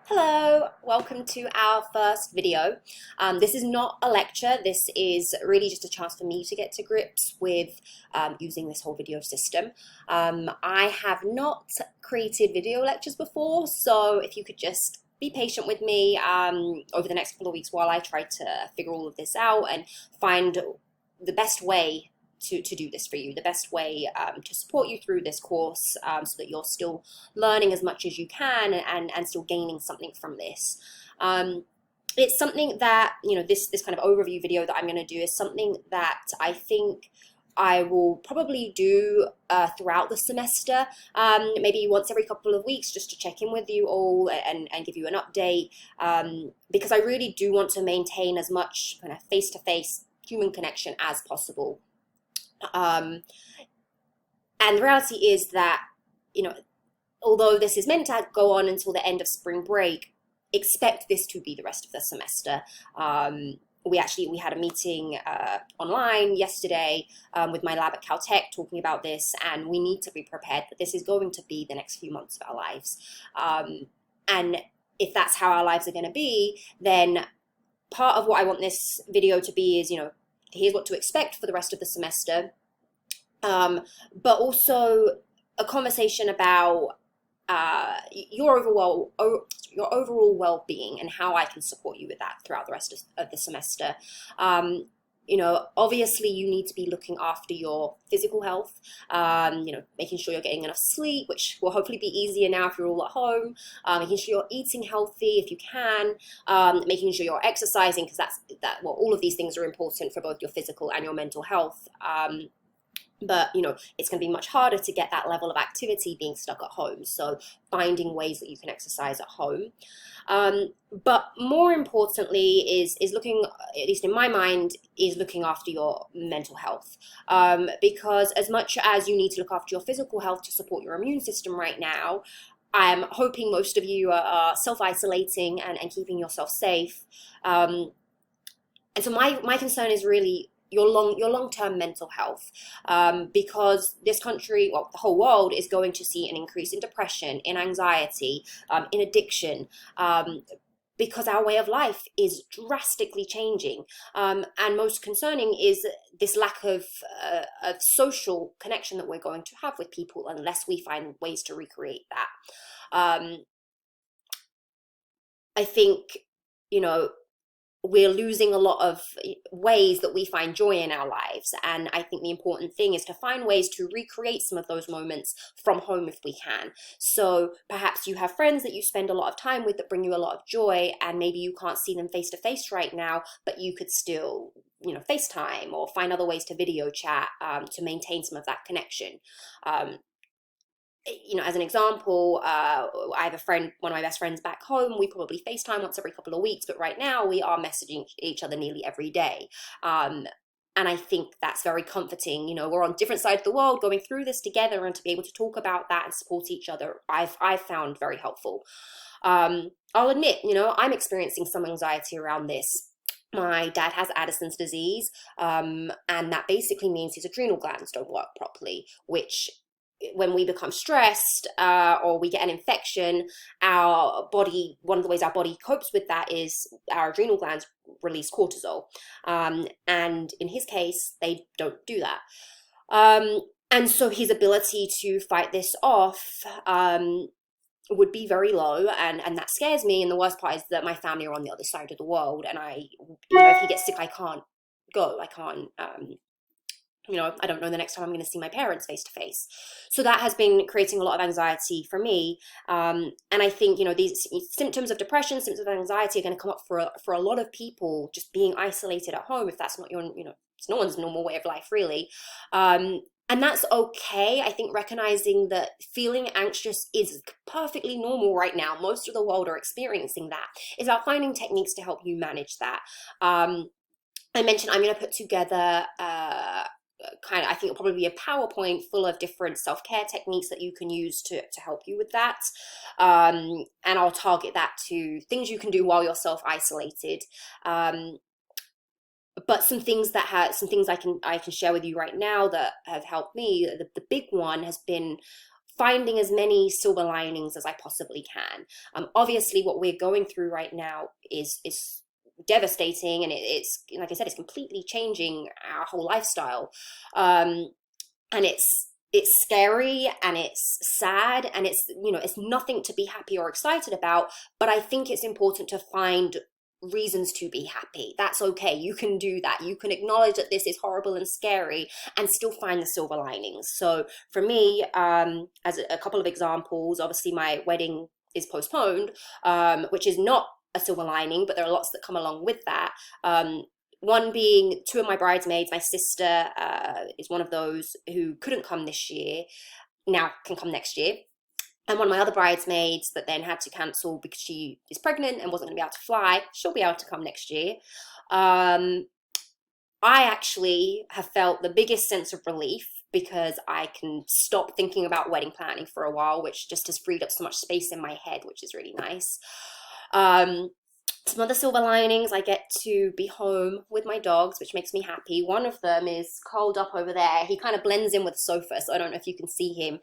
Hello, welcome to our first video. This is not a lecture, this is really just a chance for me to get to grips with using this whole video system. I have not created video lectures before, so if you could just be patient with me over the next couple of weeks while I try to figure all of this out and find the best way to do this for you, the best way to support you through this course so that you're still learning as much as you can and still gaining something from this. It's something that, this kind of overview video that I'm going to do is something that I think I will probably do throughout the semester, maybe once every couple of weeks, just to check in with you all and give you an update, because I really do want to maintain as much kind of face-to-face human connection as possible. And the reality is that, although this is meant to go on until the end of spring break, expect this to be the rest of the semester. We had a meeting online yesterday with my lab at Caltech talking about this, and we need to be prepared that this is going to be the next few months of our lives. And if that's how our lives are going to be, then part of what I want this video to be is, here's what to expect for the rest of the semester, but also a conversation about your overall well-being and how I can support you with that throughout the rest of the semester. Obviously you need to be looking after your physical health, making sure you're getting enough sleep, which will hopefully be easier now if you're all at home, making sure you're eating healthy if you can, making sure you're exercising, because all of these things are important for both your physical and your mental health. But, it's going to be much harder to get that level of activity being stuck at home. So finding ways that you can exercise at home. But more importantly is looking, at least in my mind, is looking after your mental health. Because as much as you need to look after your physical health to support your immune system right now, I'm hoping most of you are self-isolating and keeping yourself safe. And so my concern is really your long-term mental health, because this country, well, the whole world is going to see an increase in depression, in anxiety, in addiction, because our way of life is drastically changing. And most concerning is this lack of social connection that we're going to have with people unless we find ways to recreate that. I think, we're losing a lot of ways that we find joy in our lives. And I think the important thing is to find ways to recreate some of those moments from home if we can. So perhaps you have friends that you spend a lot of time with that bring you a lot of joy, and maybe you can't see them face to face right now, but you could still, FaceTime or find other ways to video chat to maintain some of that connection. As an example, I have a friend, one of my best friends back home. We probably FaceTime once every couple of weeks, but right now we are messaging each other nearly every day. And I think that's very comforting. We're on different sides of the world going through this together, and to be able to talk about that and support each other, I've found very helpful. I'll admit, I'm experiencing some anxiety around this. My dad has Addison's disease, and that basically means his adrenal glands don't work properly, which when we become stressed or we get an infection, one of the ways our body copes with that is our adrenal glands release cortisol. And in his case, they don't do that. And so his ability to fight this off would be very low, and that scares me. And the worst part is that my family are on the other side of the world, and if he gets sick, I can't go. I can't. I don't know the next time I'm going to see my parents face to face. So that has been creating a lot of anxiety for me. And I think, these symptoms of depression, symptoms of anxiety are going to come up for a lot of people just being isolated at home, if that's not it's no one's normal way of life, really. And that's okay. I think recognizing that feeling anxious is perfectly normal right now. Most of the world are experiencing that. It's about finding techniques to help you manage that. I mentioned I'm going to put together I think it'll probably be a PowerPoint full of different self-care techniques that you can use to help you with that. And I'll target that to things you can do while you're self-isolated. But some things I can share with you right now that have helped me. The big one has been finding as many silver linings as I possibly can. Obviously, what we're going through right now is devastating, and it's like I said, it's completely changing our whole lifestyle, and it's scary and it's sad and it's it's nothing to be happy or excited about. But I think it's important to find reasons to be happy. That's okay. You can do that. You can acknowledge that this is horrible and scary and still find the silver linings. So for me, as a couple of examples, obviously my wedding is postponed, which is not a silver lining, but there are lots that come along with that. One being two of my bridesmaids. My sister is one of those who couldn't come this year, now can come next year. And one of my other bridesmaids that then had to cancel because she is pregnant and wasn't going to be able to fly, she'll be able to come next year. I actually have felt the biggest sense of relief because I can stop thinking about wedding planning for a while, which just has freed up so much space in my head, which is really nice. Some other silver linings, I get to be home with my dogs, which makes me happy. One of them is curled up over there. He kind of blends in with the sofa, so I don't know if you can see him.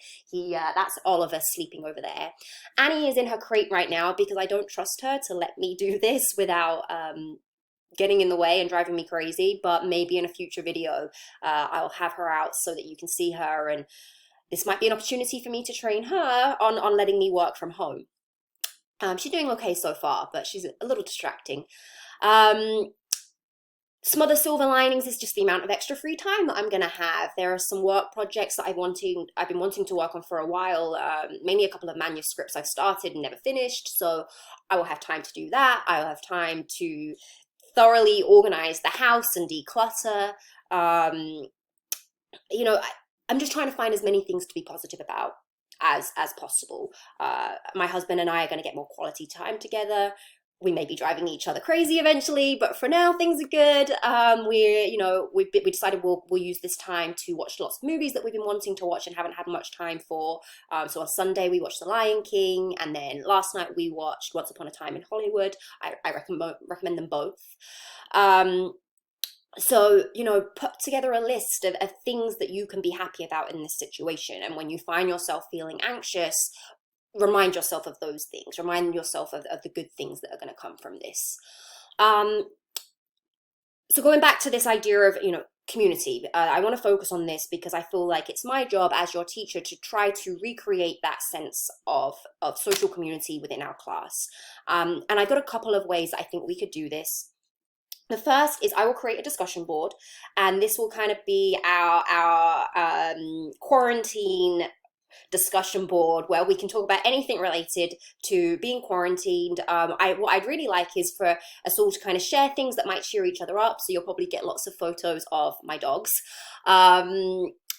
That's Oliver sleeping over there. Annie is in her crate right now because I don't trust her to let me do this without getting in the way and driving me crazy. But maybe in a future video, I'll have her out so that you can see her, and this might be an opportunity for me to train her on letting me work from home. She's doing okay so far, but she's a little distracting. Some other silver linings is just the amount of extra free time that I'm going to have. There are some work projects that I've been wanting to work on for a while, mainly a couple of manuscripts I've started and never finished, so I will have time to do that. I will have time to thoroughly organize the house and declutter. I'm just trying to find as many things to be positive about as possible. My husband and I are going to get more quality time together. We may be driving each other crazy eventually, but for now things are good. We decided we'll use this time to watch lots of movies that we've been wanting to watch and haven't had much time for. So on Sunday we watched The Lion King, and then last night we watched Once Upon a Time in Hollywood. I recommend them both. So, put together a list of things that you can be happy about in this situation. And when you find yourself feeling anxious, remind yourself of those things. Remind yourself of the good things that are going to come from this. So going back to this idea of, community, I want to focus on this because I feel like it's my job as your teacher to try to recreate that sense of social community within our class. And I got a couple of ways I think we could do this. The first is I will create a discussion board, and this will kind of be our quarantine discussion board where we can talk about anything related to being quarantined. What I'd really like is for us all to kind of share things that might cheer each other up. So you'll probably get lots of photos of my dogs.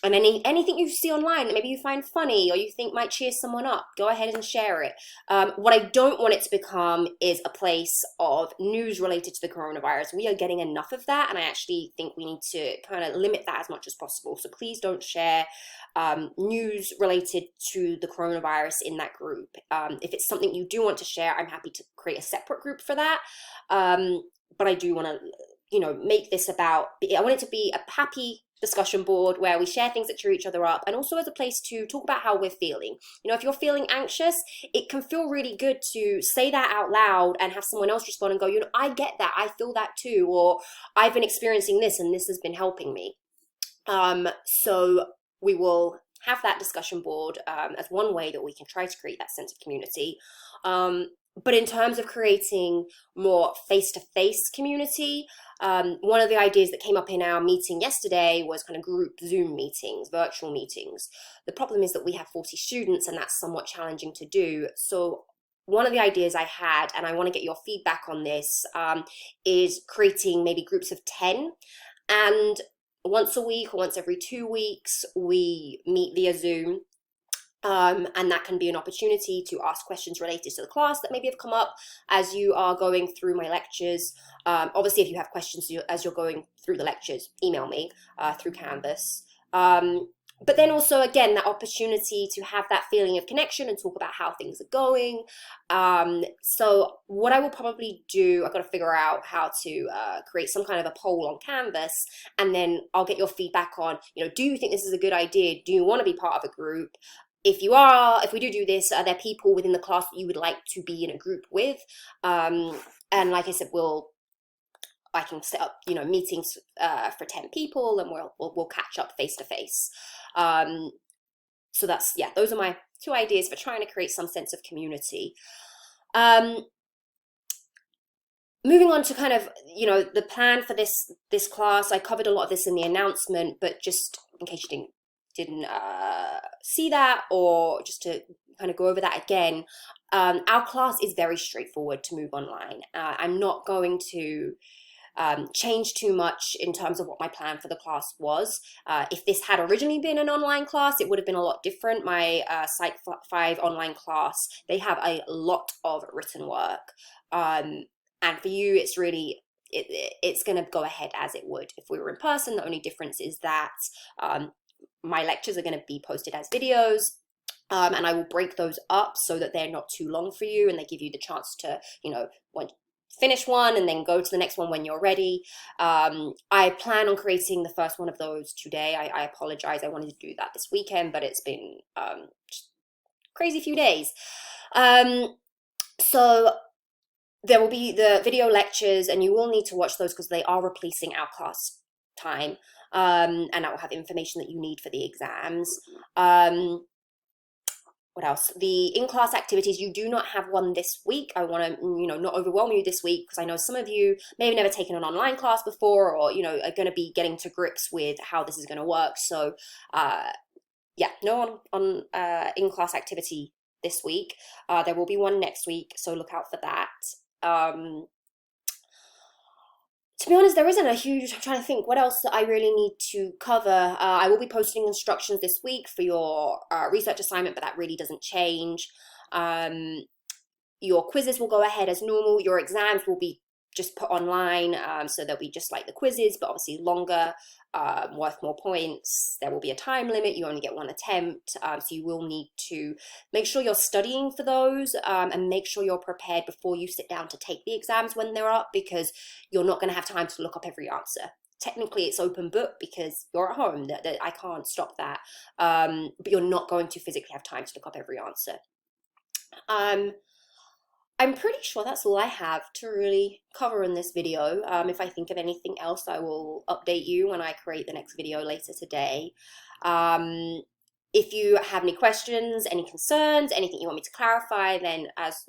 And anything you see online that maybe you find funny or you think might cheer someone up, go ahead and share it. What I don't want it to become is a place of news related to the coronavirus. We are getting enough of that, and I actually think we need to kind of limit that as much as possible. So please don't share news related to the coronavirus in that group. If it's something you do want to share, I'm happy to create a separate group for that. But I do want to, make this about, I want it to be a happy discussion board where we share things that cheer each other up, and also as a place to talk about how we're feeling. If you're feeling anxious, it can feel really good to say that out loud and have someone else respond and go, I get that, I feel that too, or I've been experiencing this and this has been helping me. So we will have that discussion board as one way that we can try to create that sense of community. But in terms of creating more face-to-face community, one of the ideas that came up in our meeting yesterday was kind of group Zoom meetings, virtual meetings. The problem is that we have 40 students, and that's somewhat challenging to do. So one of the ideas I had, and I want to get your feedback on this, is creating maybe groups of 10, and once a week or once every 2 weeks, we meet via Zoom. And that can be an opportunity to ask questions related to the class that maybe have come up as you are going through my lectures. Obviously, if you have questions as you're going through the lectures, email me through Canvas. But then also, again, that opportunity to have that feeling of connection and talk about how things are going. So what I will probably do, I've got to figure out how to create some kind of a poll on Canvas, and then I'll get your feedback on, do you think this is a good idea? Do you want to be part of a group? if we do this, are there people within the class that you would like to be in a group with? And like I said, I can set up, meetings for 10 people, and we'll catch up face to face. So those are my 2 ideas for trying to create some sense of community. Moving on to kind of, the plan for this class. I covered a lot of this in the announcement, but just in case you didn't see that, or just to kind of go over that again, our class is very straightforward to move online. I'm not going to change too much in terms of what my plan for the class was. If this had originally been an online class, it would have been a lot different. My PSYC005 online class, they have a lot of written work. And for you, it's really, it's going to go ahead as it would if we were in person. The only difference is that my lectures are going to be posted as videos. And I will break those up so that they're not too long for you, and they give you the chance to, finish one and then go to the next one when you're ready. I plan on creating the first one of those today. I apologize. I wanted to do that this weekend, but it's been just crazy few days. So there will be the video lectures, and you will need to watch those because they are replacing our class time. And that will have information that you need for the exams. What else? The in-class activities, you do not have one this week. I want to, not overwhelm you this week, because I know some of you may have never taken an online class before, or, are going to be getting to grips with how this is going to work. So, no on in-class activity this week. There will be one next week, so look out for that. To be honest, there isn't a huge, I'm trying to think what else that I really need to cover. I will be posting instructions this week for your research assignment, but that really doesn't change. Your quizzes will go ahead as normal. Your exams will be just put online, so they'll be just like the quizzes, but obviously longer, worth more points. There will be a time limit. You only get one attempt, so you will need to make sure you're studying for those, and make sure you're prepared before you sit down to take the exams when they're up, because you're not going to have time to look up every answer. Technically, it's open book because you're at home. I can't stop that, but you're not going to physically have time to look up every answer. I'm pretty sure that's all I have to really cover in this video. If I think of anything else, I will update you when I create the next video later today. If you have any questions, any concerns, anything you want me to clarify, then as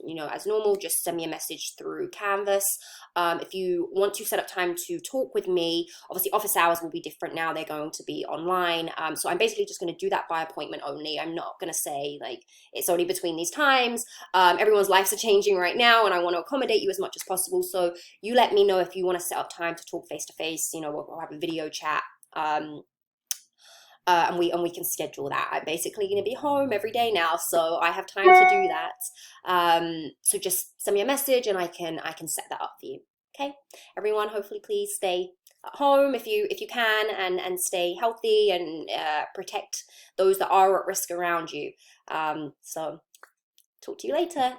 normal, just send me a message through Canvas. If you want to set up time to talk with me, obviously office hours will be different now. They're going to be online. So I'm basically just going to do that by appointment only. I'm not going to say like it's only between these times. Everyone's lives are changing right now, and I want to accommodate you as much as possible. So you let me know if you want to set up time to talk face to face. We'll have a video chat. And we can schedule that. I'm basically going to be home every day now, so I have time to do that. So just send me a message, and I can set that up for you. Okay, everyone. Hopefully, please stay at home if you can, and stay healthy, and protect those that are at risk around you. So talk to you later.